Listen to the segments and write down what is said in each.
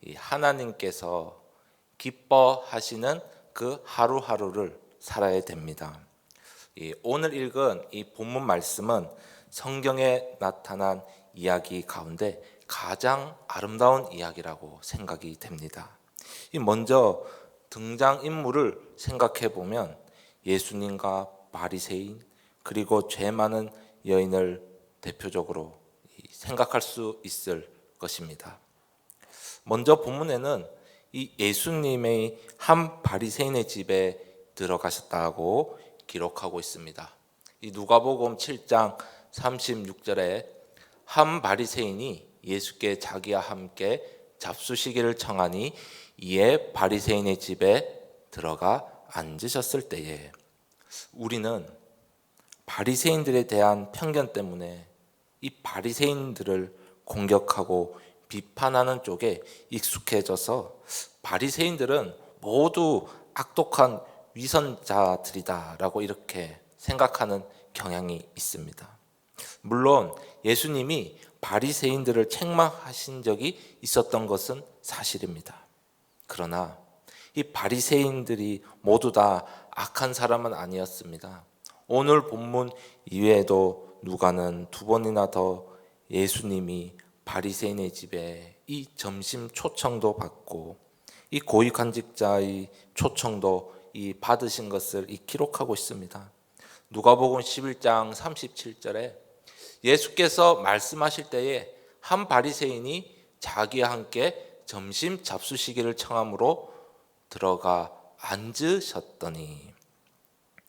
이 하나님께서 기뻐하시는 그 하루하루를 살아야 됩니다. 오늘 읽은 이 본문 말씀은 성경에 나타난 이야기 가운데 가장 아름다운 이야기라고 생각이 됩니다. 먼저 등장인물을 생각해 보면 예수님과 바리새인 그리고 죄 많은 여인을 대표적으로 생각할 수 있을 것입니다. 먼저 본문에는 이 예수님의 한 바리새인의 집에 들어가셨다고 기록하고 있습니다. 이 누가복음 7장 36절에 한 바리새인이 예수께 자기와 함께 잡수시기를 청하니 이에 바리새인의 집에 들어가 앉으셨을 때에, 우리는 바리새인들에 대한 편견 때문에 이 바리새인들을 공격하고 비판하는 쪽에 익숙해져서 바리새인들은 모두 악독한 위선자들이다라고 이렇게 생각하는 경향이 있습니다. 물론 예수님이 바리새인들을 책망하신 적이 있었던 것은 사실입니다. 그러나 이 바리새인들이 모두 다 악한 사람은 아니었습니다. 오늘 본문 이외에도 누가는 두 번이나 더 예수님이 바리새인의 집에 이 점심 초청도 받고 이 고위관직자의 초청도 이 받으신 것을 기록하고 있습니다. 누가복음 11장 37절에 예수께서 말씀하실 때에 한 바리새인이 자기와 함께 점심 잡수시기를 청함으로 들어가 앉으셨더니,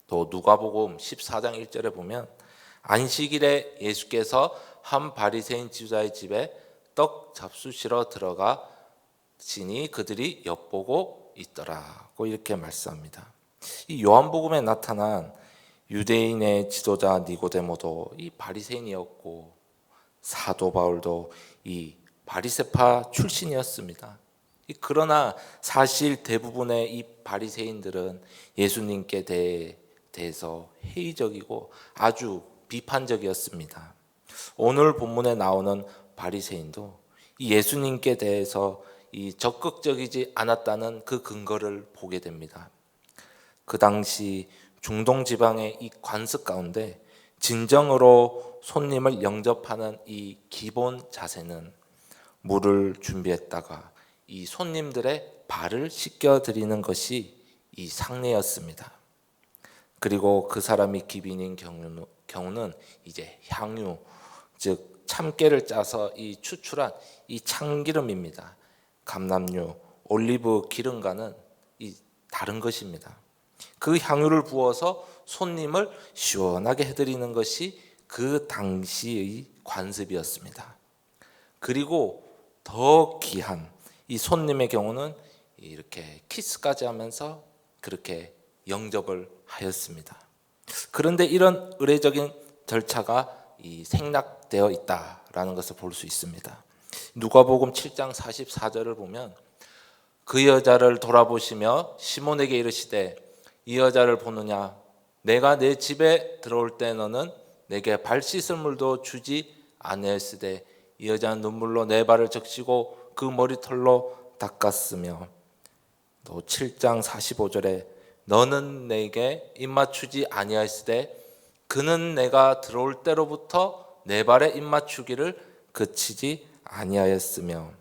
또 누가복음 14장 1절에 보면 안식일에 예수께서 한 바리새인 지도자의 집에 떡 잡수시러 들어가시니 그들이 엿보고 있더라고 이렇게 말씀합니다. 이 요한복음에 나타난 유대인의 지도자 니고데모도 이 바리새인이었고 사도 바울도 이 바리새파 출신이었습니다. 그러나 사실 대부분의 이 바리새인들은 예수님께 대해서 회의적이고 아주 비판적이었습니다. 오늘 본문에 나오는 바리새인도 이 예수님께 대해서 이 적극적이지 않았다는 그 근거를 보게 됩니다. 그 당시 중동 지방의 이 관습 가운데 진정으로 손님을 영접하는 이 기본 자세는 물을 준비했다가 이 손님들의 발을 씻겨 드리는 것이 이 상례였습니다. 그리고 그 사람이 기빈인 경우는 이제 향유, 즉 참깨를 짜서 이 추출한 이 참기름입니다. 감람유, 올리브 기름과는 이 다른 것입니다. 그 향유를 부어서 손님을 시원하게 해드리는 것이 그 당시의 관습이었습니다. 그리고 더 귀한 이 손님의 경우는 이렇게 키스까지 하면서 그렇게 영접을 하였습니다. 그런데 이런 의례적인 절차가 생략되어 있다라는 것을 볼 수 있습니다. 누가복음 7장 44절을 보면 그 여자를 돌아보시며 시몬에게 이르시되 이 여자를 보느냐, 내가 내 집에 들어올 때 너는 내게 발 씻을 물도 주지 아니하였으되 이 여자는 눈물로 내 발을 적시고 그 머리털로 닦았으며, 또 7장 45절에 너는 내게 입맞추지 아니하였으되 그는 내가 들어올 때로부터 내 발에 입맞추기를 그치지 아니하였으며,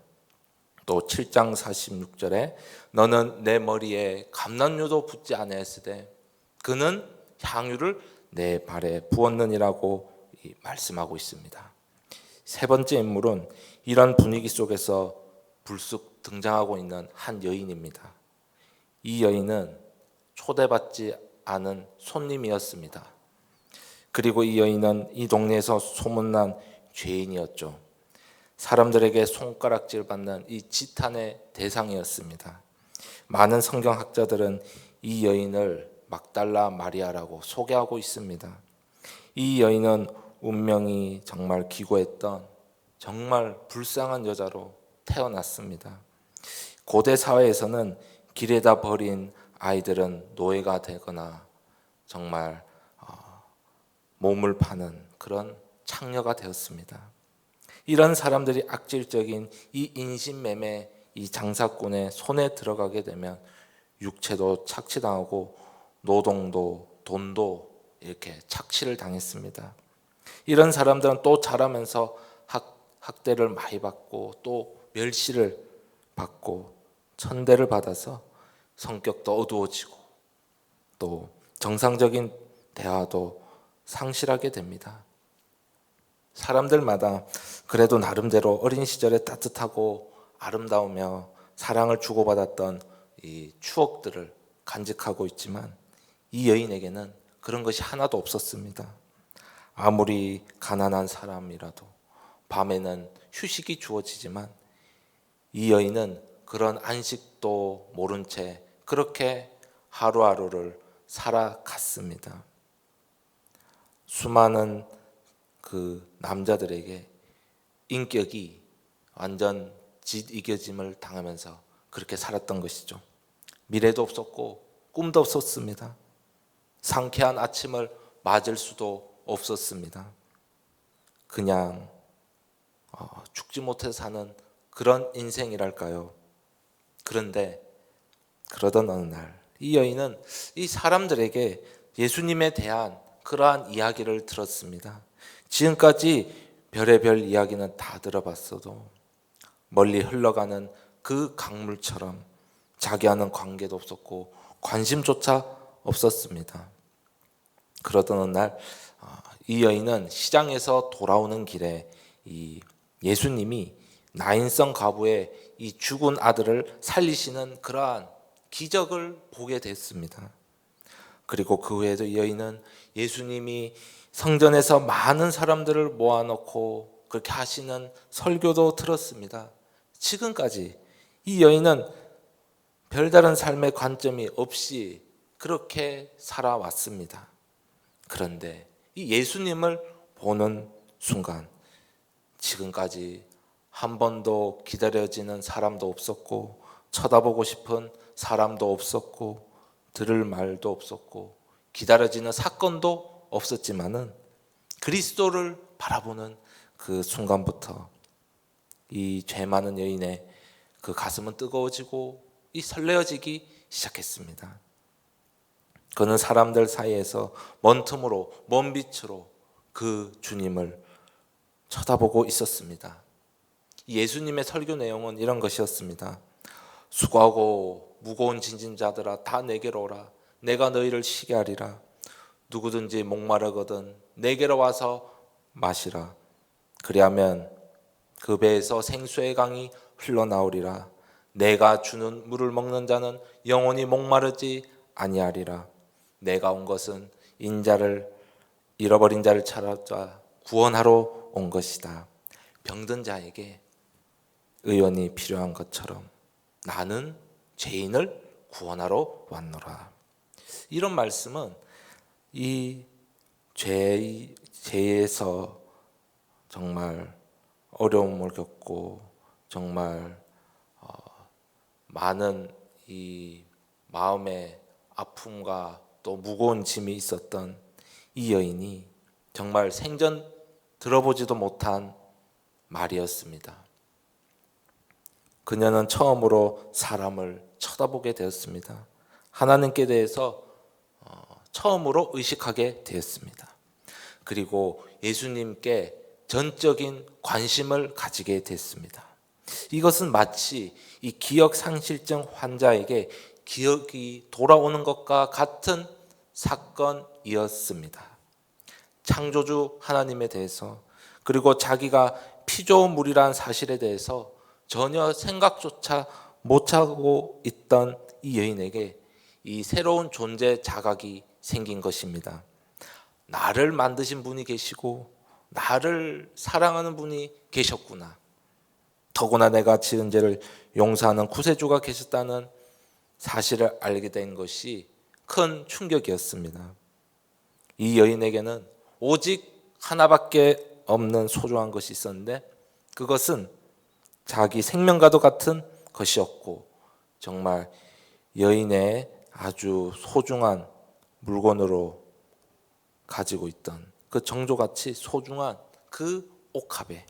또 7장 46절에 너는 내 머리에 감람유도 붓지 아니하였으되 그는 향유를 내 발에 부었느니라고 말씀하고 있습니다. 세 번째 인물은 이런 분위기 속에서 불쑥 등장하고 있는 한 여인입니다. 이 여인은 초대받지 않은 손님이었습니다. 그리고 이 여인은 이 동네에서 소문난 죄인이었죠. 사람들에게 손가락질 받는 이 지탄의 대상이었습니다. 많은 성경학자들은 이 여인을 막달라 마리아라고 소개하고 있습니다. 이 여인은 운명이 정말 기고했던 정말 불쌍한 여자로 태어났습니다. 고대 사회에서는 길에다 버린 아이들은 노예가 되거나 정말 몸을 파는 그런 창녀가 되었습니다. 이런 사람들이 악질적인 이 인신매매, 이 장사꾼의 손에 들어가게 되면 육체도 착취당하고 노동도 돈도 이렇게 착취를 당했습니다. 이런 사람들은 또 자라면서 학대를 많이 받고 또 멸시를 받고 천대를 받아서 성격도 어두워지고 또 정상적인 대화도 상실하게 됩니다. 사람들마다 그래도 나름대로 어린 시절에 따뜻하고 아름다우며 사랑을 주고받았던 이 추억들을 간직하고 있지만 이 여인에게는 그런 것이 하나도 없었습니다. 아무리 가난한 사람이라도 밤에는 휴식이 주어지지만 이 여인은 그런 안식도 모른 채 그렇게 하루하루를 살아갔습니다. 수많은 그 남자들에게 인격이 완전 짓이겨짐을 당하면서 그렇게 살았던 것이죠. 미래도 없었고 꿈도 없었습니다. 상쾌한 아침을 맞을 수도 없었습니다. 그냥 죽지 못해 사는 그런 인생이랄까요. 그런데 그러던 어느 날 이 여인은 이 사람들에게 예수님에 대한 그러한 이야기를 들었습니다. 지금까지 별의별 이야기는 다 들어봤어도 멀리 흘러가는 그 강물처럼 자기와는 관계도 없었고 관심조차 없었습니다. 그러던 어느 날 이 여인은 시장에서 돌아오는 길에 이 예수님이 나인성 과부의 이 죽은 아들을 살리시는 그러한 기적을 보게 됐습니다. 그리고 그 후에도 이 여인은 예수님이 성전에서 많은 사람들을 모아놓고 그렇게 하시는 설교도 들었습니다. 지금까지 이 여인은 별다른 삶의 관점이 없이 그렇게 살아왔습니다. 그런데 이 예수님을 보는 순간 지금까지 한 번도 기다려지는 사람도 없었고 쳐다보고 싶은 사람도 없었고 들을 말도 없었고 기다려지는 사건도 없었지만은 그리스도를 바라보는 그 순간부터 이 죄 많은 여인의 그 가슴은 뜨거워지고 이 설레어지기 시작했습니다. 그는 사람들 사이에서 먼 틈으로 먼 빛으로 그 주님을 쳐다보고 있었습니다. 예수님의 설교 내용은 이런 것이었습니다. 수고하고 무거운 짐진자들아 다 내게로 오라. 내가 너희를 쉬게 하리라. 누구든지 목마르거든 내게로 와서 마시라. 그리하면 그 배에서 생수의 강이 흘러나오리라. 내가 주는 물을 먹는 자는 영원히 목마르지 아니하리라. 내가 온 것은 잃어버린 자를 찾아 구원하러 온 것이다. 병든 자에게 의원이 필요한 것처럼 나는 죄인을 구원하러 왔노라. 이런 말씀은 이 죄에서 정말 어려움을 겪고 정말 많은 이 마음의 아픔과 또 무거운 짐이 있었던 이 여인이 정말 생전 들어보지도 못한 말이었습니다. 그녀는 처음으로 사람을 쳐다보게 되었습니다. 하나님께 대해서 처음으로 의식하게 되었습니다. 그리고 예수님께 전적인 관심을 가지게 됐습니다. 이것은 마치 이 기억상실증 환자에게 기억이 돌아오는 것과 같은 사건이었습니다. 창조주 하나님에 대해서 그리고 자기가 피조물이라는 사실에 대해서 전혀 생각조차 못하고 있던 이 여인에게 이 새로운 존재 자각이 생긴 것입니다. 나를 만드신 분이 계시고 나를 사랑하는 분이 계셨구나. 더구나 내가 지은 죄를 용서하는 구세주가 계셨다는 사실을 알게 된 것이 큰 충격이었습니다. 이 여인에게는 오직 하나밖에 없는 소중한 것이 있었는데 그것은 자기 생명과도 같은 것이었고 정말 여인의 아주 소중한 물건으로 가지고 있던 그 정조같이 소중한 그 옥합에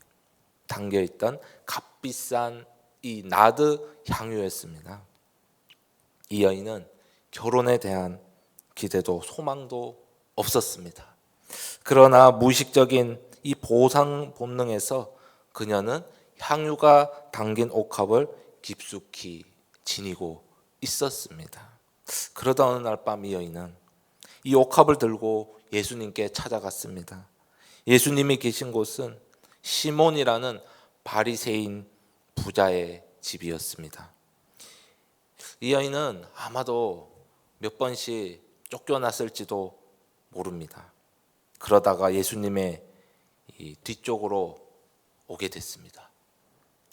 담겨 있던 값비싼 이 나드 향유였습니다. 이 여인은 결혼에 대한 기대도 소망도 없었습니다. 그러나 무의식적인 이 보상 본능에서 그녀는 향유가 담긴 옥합을 깊숙이 지니고 있었습니다. 그러다 어느 날 밤 이 여인은 이 옥합을 들고 예수님께 찾아갔습니다. 예수님이 계신 곳은 시몬이라는 바리새인 부자의 집이었습니다. 이 여인은 아마도 몇 번씩 쫓겨났을지도 모릅니다. 그러다가 예수님의 이 뒤쪽으로 오게 됐습니다.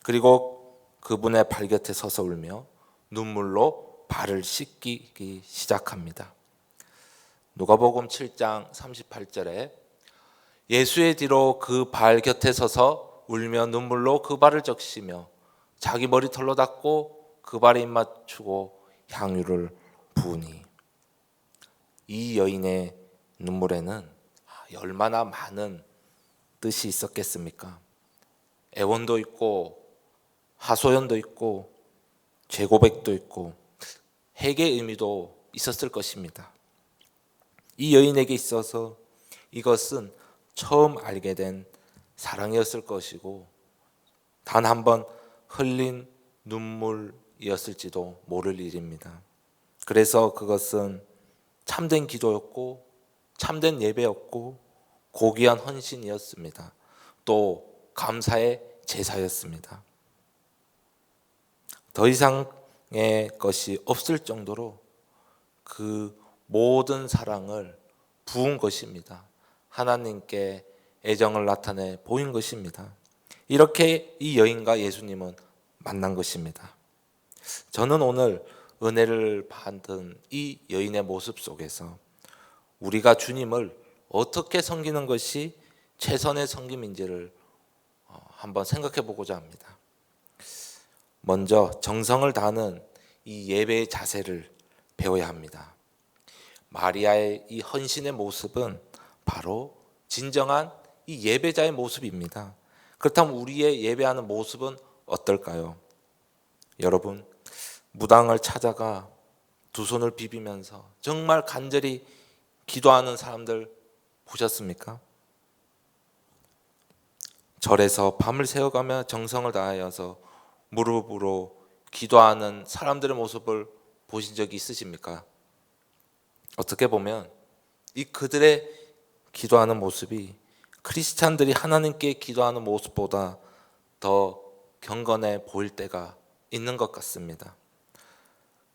그리고 그분의 발 곁에 서서 울며 눈물로 발을 씻기기 시작합니다. 누가복음 7장 38절에 예수의 뒤로 그 발 곁에 서서 울며 눈물로 그 발을 적시며 자기 머리털로 닦고 그 발에 입맞추고 향유를 부으니, 이 여인의 눈물에는 얼마나 많은 뜻이 있었겠습니까? 애원도 있고 하소연도 있고 죄고백도 있고 회개의 의미도 있었을 것입니다. 이 여인에게 있어서 이것은 처음 알게 된 사랑이었을 것이고 단 한 번 흘린 눈물이었을지도 모를 일입니다. 그래서 그것은 참된 기도였고 참된 예배였고 고귀한 헌신이었습니다. 또 감사의 제사였습니다. 더 이상의 것이 없을 정도로 그 모든 사랑을 부은 것입니다. 하나님께 애정을 나타내 보인 것입니다. 이렇게 이 여인과 예수님은 만난 것입니다. 저는 오늘 은혜를 받은 이 여인의 모습 속에서 우리가 주님을 어떻게 섬기는 것이 최선의 섬김인지를 한번 생각해 보고자 합니다. 먼저 정성을 다하는 이 예배의 자세를 배워야 합니다. 마리아의 이 헌신의 모습은 바로 진정한 이 예배자의 모습입니다. 그렇다면 우리의 예배하는 모습은 어떨까요? 여러분, 무당을 찾아가 두 손을 비비면서 정말 간절히 기도하는 사람들 보셨습니까? 절에서 밤을 새워가며 정성을 다하여서 무릎으로 기도하는 사람들의 모습을 보신 적이 있으십니까? 어떻게 보면 이 그들의 기도하는 모습이 크리스찬들이 하나님께 기도하는 모습보다 더 경건해 보일 때가 있는 것 같습니다.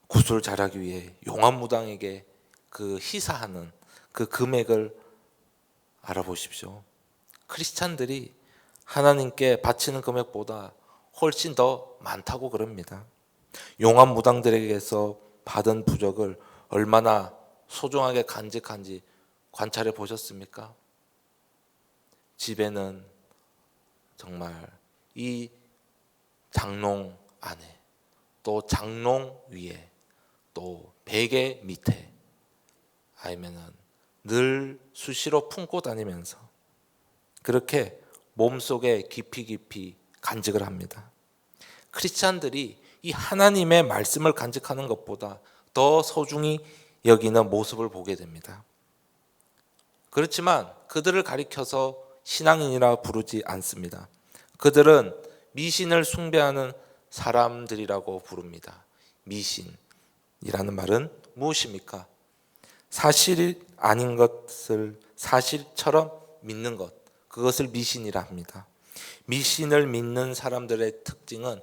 구슬 잘하기 위해 용암무당에게 그 희사하는 그 금액을 알아보십시오. 크리스찬들이 하나님께 바치는 금액보다 훨씬 더 많다고 그럽니다. 용암무당들에게서 받은 부적을 얼마나 소중하게 간직한지 관찰해 보셨습니까? 집에는 정말 이 장롱 안에, 또 장롱 위에, 또 베개 밑에, 아니면은 늘 수시로 품고 다니면서 그렇게 몸속에 깊이 간직을 합니다. 크리스찬들이 이 하나님의 말씀을 간직하는 것보다 더 소중히 여기는 모습을 보게 됩니다. 그렇지만 그들을 가리켜서 신앙인이라 부르지 않습니다. 그들은 미신을 숭배하는 사람들이라고 부릅니다. 미신이라는 말은 무엇입니까? 사실이 아닌 것을 사실처럼 믿는 것, 그것을 미신이라 합니다. 미신을 믿는 사람들의 특징은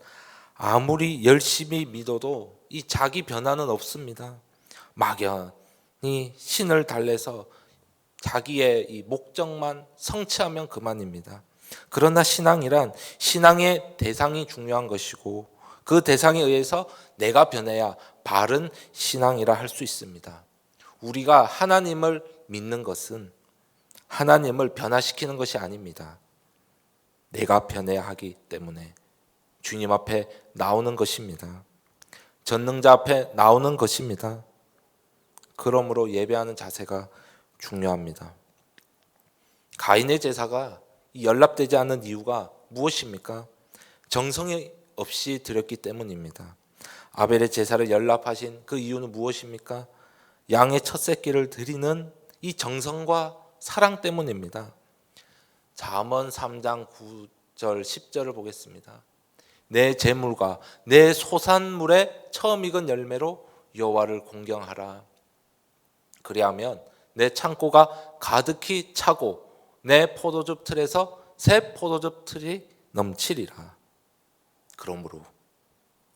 아무리 열심히 믿어도 이 자기 변화는 없습니다. 막연히 신을 달래서 자기의 이 목적만 성취하면 그만입니다. 그러나 신앙이란 신앙의 대상이 중요한 것이고 그 대상에 의해서 내가 변해야 바른 신앙이라 할 수 있습니다. 우리가 하나님을 믿는 것은 하나님을 변화시키는 것이 아닙니다. 내가 변해야 하기 때문에 주님 앞에 나오는 것입니다. 전능자 앞에 나오는 것입니다. 그러므로 예배하는 자세가 중요합니다. 가인의 제사가 연락되지 않는 이유가 무엇입니까? 정성이 없이 드렸기 때문입니다. 아벨의 제사를 연락하신 그 이유는 무엇입니까? 양의 첫 새끼를 드리는 이 정성과 사랑 때문입니다. 잠언 3장 9절 10절을 보겠습니다. 내 재물과 내 소산물의 처음 익은 열매로 여호와를 공경하라. 그리하면 내 창고가 가득히 차고 내 포도즙 틀에서 새 포도즙 틀이 넘치리라. 그러므로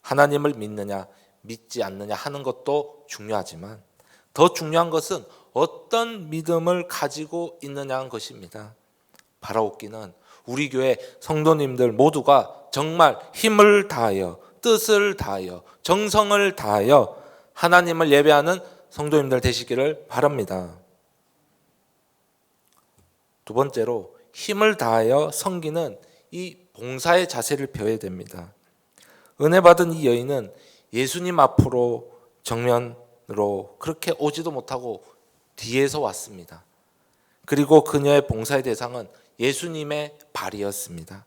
하나님을 믿느냐 믿지 않느냐 하는 것도 중요하지만 더 중요한 것은 어떤 믿음을 가지고 있느냐는 것입니다. 바라옵기는 우리 교회 성도님들 모두가 정말 힘을 다하여 뜻을 다하여 정성을 다하여 하나님을 예배하는 성도님들 되시기를 바랍니다. 두 번째로 힘을 다하여 섬기는 이 봉사의 자세를 배워야 됩니다. 은혜 받은 이 여인은 예수님 앞으로 정면으로 그렇게 오지도 못하고 뒤에서 왔습니다. 그리고 그녀의 봉사의 대상은 예수님의 발이었습니다.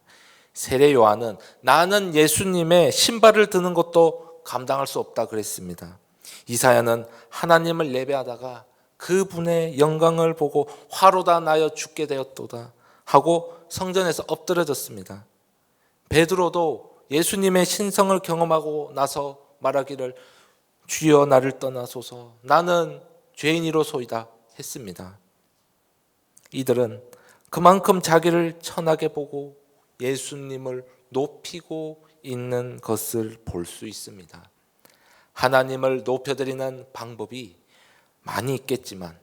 세례 요한은 나는 예수님의 신발을 드는 것도 감당할 수 없다 그랬습니다. 이사야는 하나님을 예배하다가 그분의 영광을 보고 화로다 나여 죽게 되었도다 하고 성전에서 엎드려졌습니다. 베드로도 예수님의 신성을 경험하고 나서 말하기를 주여 나를 떠나소서 나는 죄인이로소이다 했습니다. 이들은 그만큼 자기를 천하게 보고 예수님을 높이고 있는 것을 볼 수 있습니다. 하나님을 높여드리는 방법이 많이 있겠지만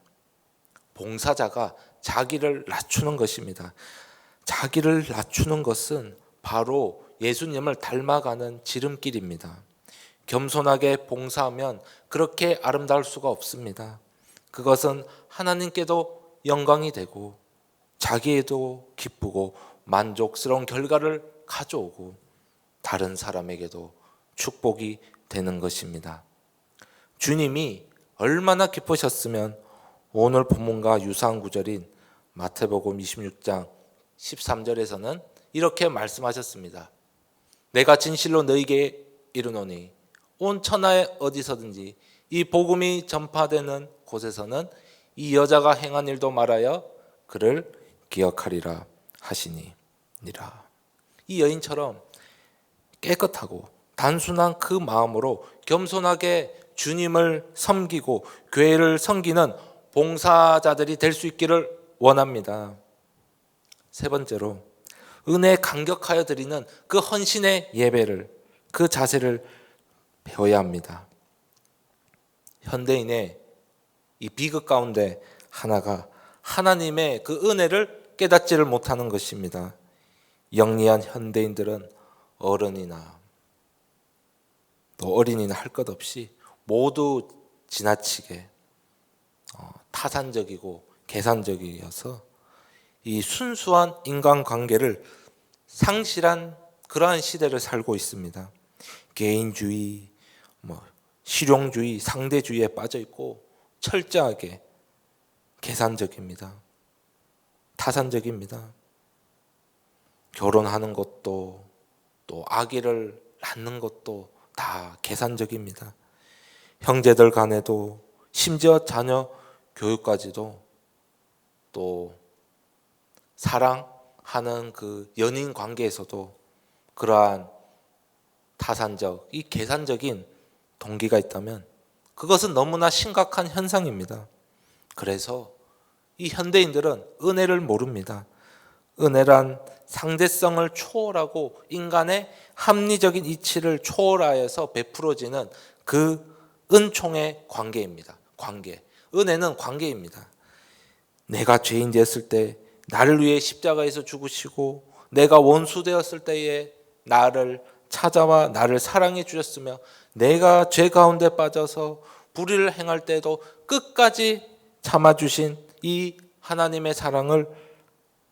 봉사자가 자기를 낮추는 것입니다. 자기를 낮추는 것은 바로 예수님을 닮아가는 지름길입니다. 겸손하게 봉사하면 그렇게 아름다울 수가 없습니다. 그것은 하나님께도 영광이 되고 자기에도 기쁘고 만족스러운 결과를 가져오고 다른 사람에게도 축복이 되는 것입니다. 주님이 얼마나 기쁘셨으면 오늘 본문과 유사한 구절인 마태복음 26장 13절에서는 이렇게 말씀하셨습니다. 내가 진실로 너희에게 이르노니 온 천하에 어디서든지 이 복음이 전파되는 곳에서는 이 여자가 행한 일도 말하여 그를 기억하리라 하시니라. 이 여인처럼 깨끗하고 단순한 그 마음으로 겸손하게 주님을 섬기고 교회를 섬기는 봉사자들이 될 수 있기를 원합니다. 세 번째로 은혜에 감격하여 드리는 그 헌신의 예배를 그 자세를 배워야 합니다. 현대인의 이 비극 가운데 하나가 하나님의 그 은혜를 깨닫지를 못하는 것입니다. 영리한 현대인들은 어른이나 또 어린이나 할 것 없이 모두 지나치게 타산적이고 계산적이어서 이 순수한 인간관계를 상실한 그러한 시대를 살고 있습니다. 개인주의, 실용주의, 상대주의에 빠져 있고 철저하게 계산적입니다. 타산적입니다. 결혼하는 것도 또 아기를 낳는 것도 다 계산적입니다. 형제들 간에도 심지어 자녀 교육까지도 또 사랑하는 그 연인 관계에서도 그러한 타산적, 이 계산적인 동기가 있다면 그것은 너무나 심각한 현상입니다. 그래서 이 현대인들은 은혜를 모릅니다. 은혜란 상대성을 초월하고 인간의 합리적인 이치를 초월하여서 베풀어지는 그 은총의 관계입니다. 관계. 은혜는 관계입니다. 내가 죄인 되었을 때 나를 위해 십자가에서 죽으시고 내가 원수 되었을 때에 나를 찾아와 나를 사랑해 주셨으며 내가 죄 가운데 빠져서 불의를 행할 때도 끝까지 참아주신 이 하나님의 사랑을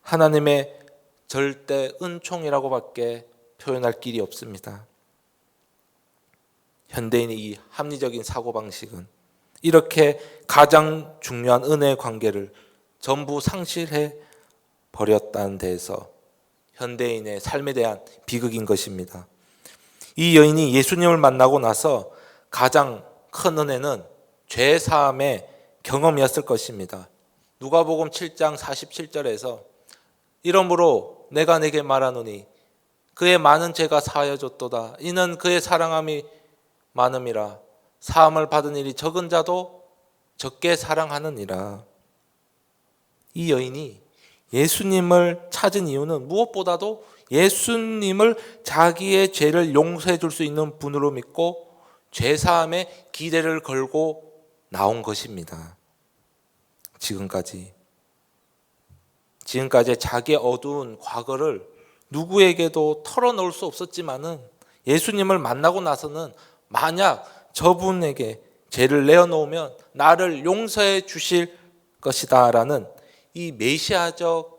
하나님의 절대 은총이라고밖에 표현할 길이 없습니다. 현대인의 이 합리적인 사고방식은 이렇게 가장 중요한 은혜의 관계를 전부 상실해 버렸다는 데에서 현대인의 삶에 대한 비극인 것입니다. 이 여인이 예수님을 만나고 나서 가장 큰 은혜는 죄 사함의 경험이었을 것입니다. 누가복음 7장 47절에서 이러므로 내가 내게 말하노니 그의 많은 죄가 사하여졌도다. 이는 그의 사랑함이 많음이라. 사함을 받은 일이 적은 자도 적게 사랑하느니라. 이 여인이 예수님을 찾은 이유는 무엇보다도 예수님을 자기의 죄를 용서해 줄 수 있는 분으로 믿고 죄사함에 기대를 걸고 나온 것입니다. 지금까지 자기의 어두운 과거를 누구에게도 털어놓을 수 없었지만은 예수님을 만나고 나서는 만약 저분에게 죄를 내어놓으면 나를 용서해 주실 것이다 라는 이 메시아적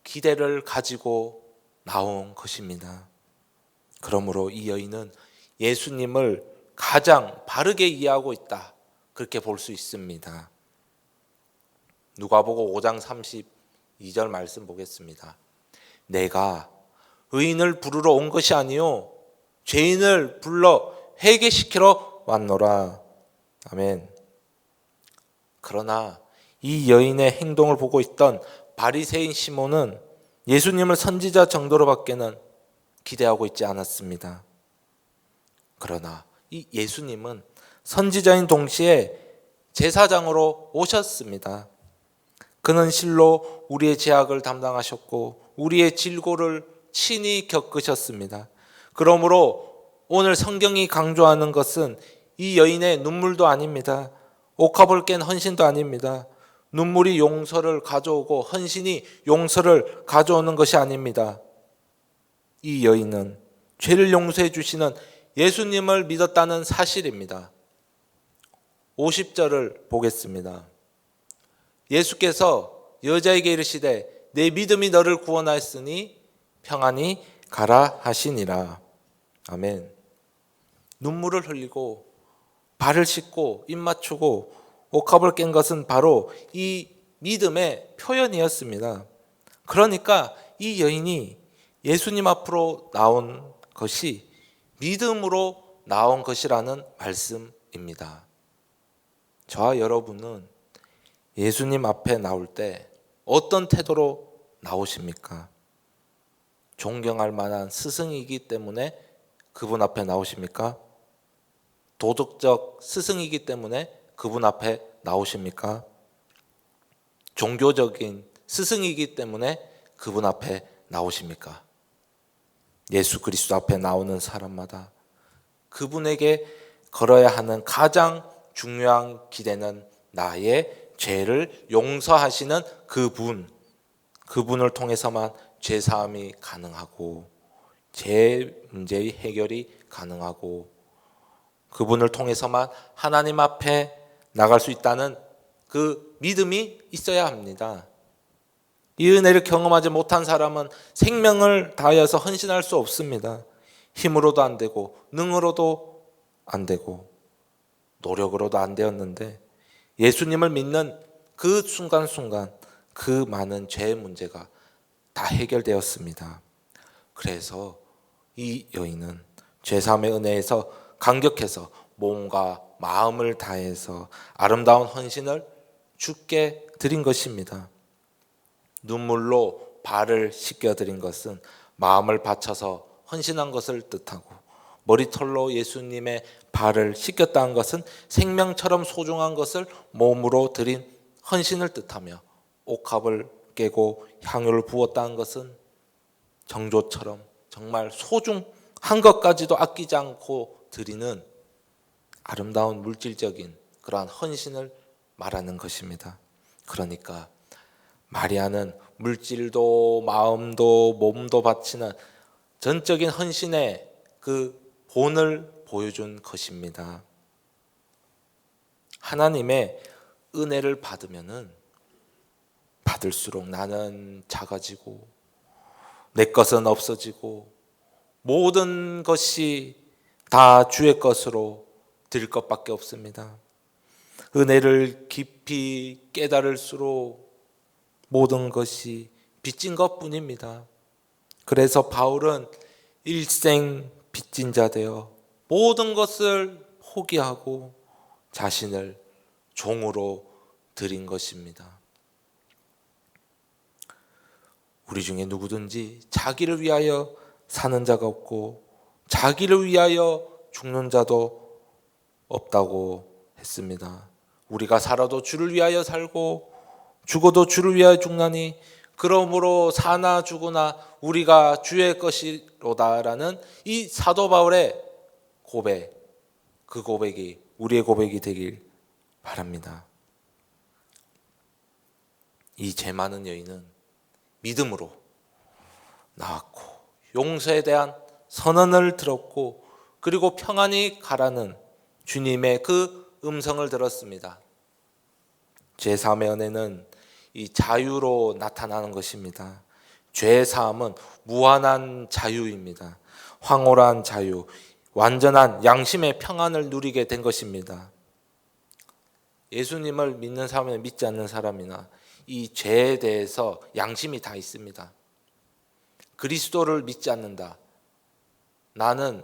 기대를 가지고 나온 것입니다. 그러므로 이 여인은 예수님을 가장 바르게 이해하고 있다, 그렇게 볼 수 있습니다. 누가복음 5장 32절 말씀 보겠습니다. 내가 의인을 부르러 온 것이 아니요 죄인을 불러 회개시키러 왔노라. 아멘. 그러나 이 여인의 행동을 보고 있던 바리새인 시몬은 예수님을 선지자 정도로밖에는 기대하고 있지 않았습니다. 그러나 이 예수님은 선지자인 동시에 제사장으로 오셨습니다. 그는 실로 우리의 죄악을 담당하셨고 우리의 질고를 친히 겪으셨습니다. 그러므로 오늘 성경이 강조하는 것은 이 여인의 눈물도 아닙니다. 옥합을 깬 헌신도 아닙니다. 눈물이 용서를 가져오고 헌신이 용서를 가져오는 것이 아닙니다. 이 여인은 죄를 용서해 주시는 예수님을 믿었다는 사실입니다. 50절을 보겠습니다. 예수께서 여자에게 이르시되 내 믿음이 너를 구원하였으니 평안히 가라 하시니라. 아멘. 눈물을 흘리고 발을 씻고 입 맞추고 옥합을 깬 것은 바로 이 믿음의 표현이었습니다. 그러니까 이 여인이 예수님 앞으로 나온 것이 믿음으로 나온 것이라는 말씀입니다. 저와 여러분은 예수님 앞에 나올 때 어떤 태도로 나오십니까? 존경할 만한 스승이기 때문에 그분 앞에 나오십니까? 도덕적 스승이기 때문에 그분 앞에 나오십니까? 종교적인 스승이기 때문에 그분 앞에 나오십니까? 예수 그리스도 앞에 나오는 사람마다 그분에게 걸어야 하는 가장 중요한 기대는 나의 죄를 용서하시는 그분을 통해서만 죄사함이 가능하고 죄 문제의 해결이 가능하고 그분을 통해서만 하나님 앞에 나갈 수 있다는 그 믿음이 있어야 합니다. 이 은혜를 경험하지 못한 사람은 생명을 다하여서 헌신할 수 없습니다. 힘으로도 안 되고 능으로도 안 되고 노력으로도 안 되었는데 예수님을 믿는 그 순간순간 그 많은 죄의 문제가 다 해결되었습니다. 그래서 이 여인은 죄사함의 은혜에서 감격해서 몸과 마음을 다해서 아름다운 헌신을 주께 드린 것입니다. 눈물로 발을 씻겨드린 것은 마음을 바쳐서 헌신한 것을 뜻하고 머리털로 예수님의 발을 씻겼다는 것은 생명처럼 소중한 것을 몸으로 드린 헌신을 뜻하며 옥합을 깨고 향유를 부었다는 것은 정조처럼 정말 소중한 것까지도 아끼지 않고 드리는 아름다운 물질적인 그러한 헌신을 말하는 것입니다. 그러니까 마리아는 물질도 마음도 몸도 바치는 전적인 헌신의 그 본을 보여준 것입니다. 하나님의 은혜를 받으면은 받을수록 나는 작아지고 내 것은 없어지고 모든 것이 다 주의 것으로 될 것밖에 없습니다. 은혜를 깊이 깨달을수록 모든 것이 빚진 것뿐입니다. 그래서 바울은 일생 빚진 자 되어 모든 것을 포기하고 자신을 종으로 드린 것입니다. 우리 중에 누구든지 자기를 위하여 사는 자가 없고 자기를 위하여 죽는 자도 없다고 했습니다. 우리가 살아도 주를 위하여 살고 죽어도 주를 위하여 죽나니 그러므로 사나 죽으나 우리가 주의 것이로다라는 이 사도 바울의 고백, 그 고백이 우리의 고백이 되길 바랍니다. 이 죄 많은 여인은 믿음으로 나왔고 용서에 대한 선언을 들었고 그리고 평안히 가라는 주님의 그 음성을 들었습니다. 제3의 은혜는 이 자유로 나타나는 것입니다. 죄 사함은 무한한 자유입니다. 황홀한 자유, 완전한 양심의 평안을 누리게 된 것입니다. 예수님을 믿는 사람이나 믿지 않는 사람이나 이 죄에 대해서 양심이 다 있습니다. 그리스도를 믿지 않는다. 나는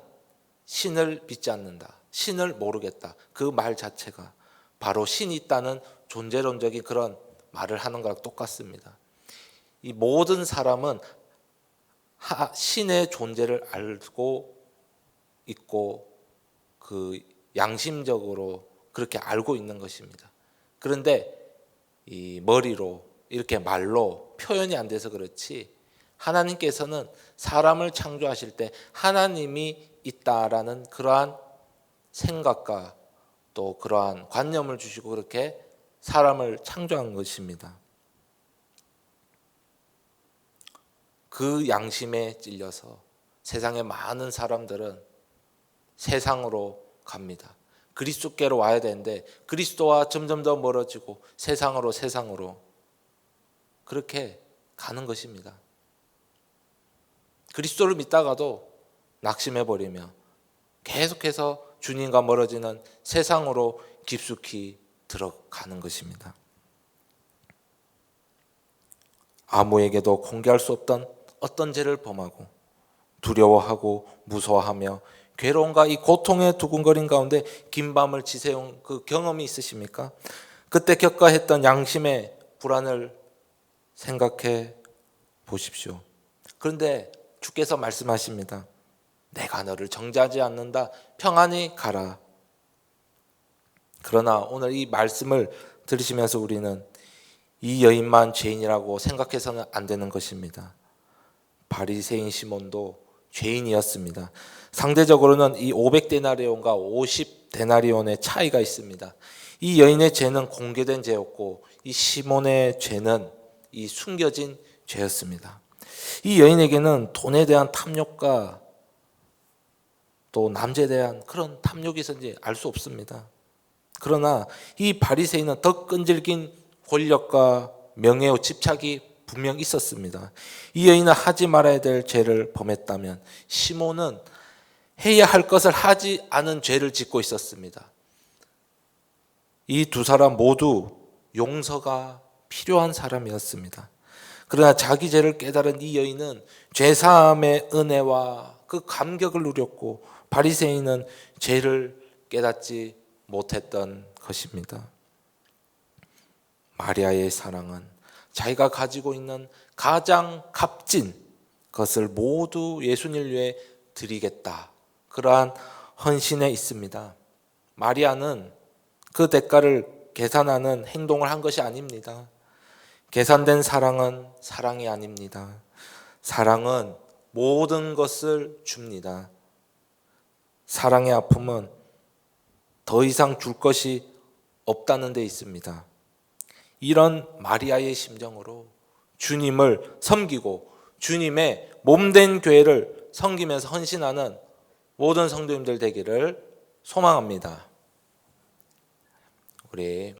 신을 믿지 않는다. 신을 모르겠다. 그 말 자체가 바로 신이 있다는 존재론적인 그런 말을 하는 거랑 똑같습니다. 이 모든 사람은 신의 존재를 알고 있고 그 양심적으로 그렇게 알고 있는 것입니다. 그런데 이 머리로 이렇게 말로 표현이 안 돼서 그렇지 하나님께서는 사람을 창조하실 때 하나님이 있다라는 그러한 생각과 또 그러한 관념을 주시고 그렇게 사람을 창조한 것입니다. 그 양심에 찔려서 세상의 많은 사람들은 세상으로 갑니다. 그리스도께로 와야 되는데 그리스도와 점점 더 멀어지고 세상으로 그렇게 가는 것입니다. 그리스도를 믿다가도 낙심해버리며 계속해서 주님과 멀어지는 세상으로 깊숙이 들어가는 것입니다. 아무에게도 공개할 수 없던 어떤 죄를 범하고 두려워하고 무서워하며 괴로움과 이 고통의 두근거림 가운데 긴 밤을 지새운 그 경험이 있으십니까? 그때 겪어야 했던 양심의 불안을 생각해 보십시오. 그런데 주께서 말씀하십니다. 내가 너를 정죄하지 않는다. 평안히 가라. 그러나 오늘 이 말씀을 들으시면서 우리는 이 여인만 죄인이라고 생각해서는 안 되는 것입니다. 바리새인 시몬도 죄인이었습니다. 상대적으로는 이 500데나리온과 50데나리온의 차이가 있습니다. 이 여인의 죄는 공개된 죄였고 이 시몬의 죄는 이 숨겨진 죄였습니다. 이 여인에게는 돈에 대한 탐욕과 또 남자에 대한 그런 탐욕이 있었는지 알 수 없습니다. 그러나 이 바리새인은 더 끈질긴 권력과 명예의 집착이 분명 있었습니다. 이 여인은 하지 말아야 될 죄를 범했다면 시몬은 해야 할 것을 하지 않은 죄를 짓고 있었습니다. 이 두 사람 모두 용서가 필요한 사람이었습니다. 그러나 자기 죄를 깨달은 이 여인은 죄사함의 은혜와 그 감격을 누렸고 바리새인은 죄를 깨닫지 못했던 것입니다. 마리아의 사랑은 자기가 가지고 있는 가장 값진 것을 모두 예수님을 위해 드리겠다. 그러한 헌신에 있습니다. 마리아는 그 대가를 계산하는 행동을 한 것이 아닙니다. 계산된 사랑은 사랑이 아닙니다. 사랑은 모든 것을 줍니다. 사랑의 아픔은 더 이상 줄 것이 없다는 데 있습니다. 이런 마리아의 심정으로 주님을 섬기고 주님의 몸된 교회를 섬기면서 헌신하는 모든 성도님들 되기를 소망합니다. 우리